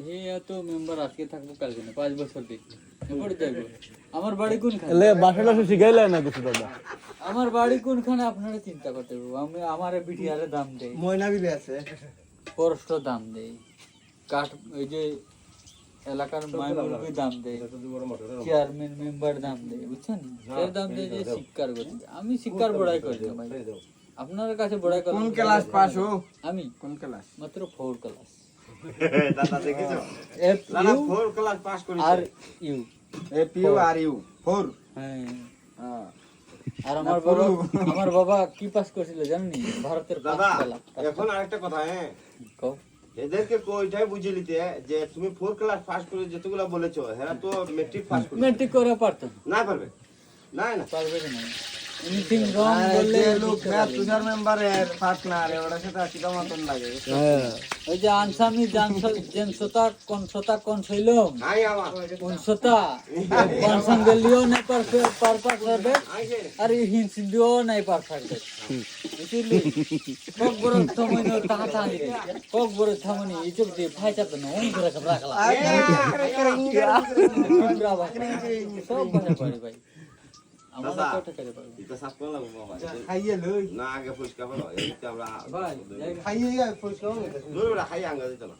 হে এত মেম্বার আজকে থাকবো কালকে না 5 বছর দেখি এবারে যাইবো আমার বাড়ি কোনখানে এলে বাসাটা শিখাইলে না কিছু দাদা আমার বাড়ি কোনখানে আপনারা চিন্তা করতে হবে আমি আমারে বিটিআরে দাম দেই ময়না বিলে আছে পরস্ত দাম দেই কাঠ এই যে এলাকার মাইমুরকে দাম দেই চেয়ারম্যান মেম্বার দাম দেই বুঝছেন এর দাম দেই যে শিক্ষার গতি আমি শিক্ষার বড়াই করি না ভাই আপনার কাছে বড়াই করি কোন ক্লাস পাস হো আমি কোন ক্লাস মাত্র 4 ক্লাস দাদা দেখেছো এফ দাদা 4 ক্লাস পাস করেছে আর ইউ এপিইউ আর ইউ 4 হ্যাঁ হ্যাঁ আর আমার বাবা কি পাস করেছিল জানেন ভারতের দাদা পাঁচতলা। এখন আরেকটা কথা হ্যাঁ কও। এদেরকে ওইটাই বুঝিয়ে নিতে যে তুমি 4 ক্লাস পাস করে যেতগুলা বলেছো হ্যাঁ তো মেট্রিক পাস করে মেট্রিক করে পারতো না পারবে না না পারবে কি না এনিথিং রং বললে যে লোক ম্যাথ তুষার মেম্বারের পার্টনার ওরা সাথে আসিটা মতন লাগে হ্যাঁ ওই যে আনসামি জেনসতা কোন শৈলম নাই আমার কোন সতা কোন গলিও নাই পারফেক্ট আর হিনসিন্দিও নাই পারফেক্ট বুঝলি কক বড় সময় ন তাহা কক বড় থামনি ইচক দিয়ে ফাইটা তো নই করে রাখলা সব ভাষা পারি ভাই আমার দাদা কত টাকা পারি এটা সাফ করে লাগবো বাবা খাইয়ে লই না আগে ফুসকা বলো এই তো আমরা ভাই খাইয়ে ফুসকা দুইটা খাই আঙ্গা দিত না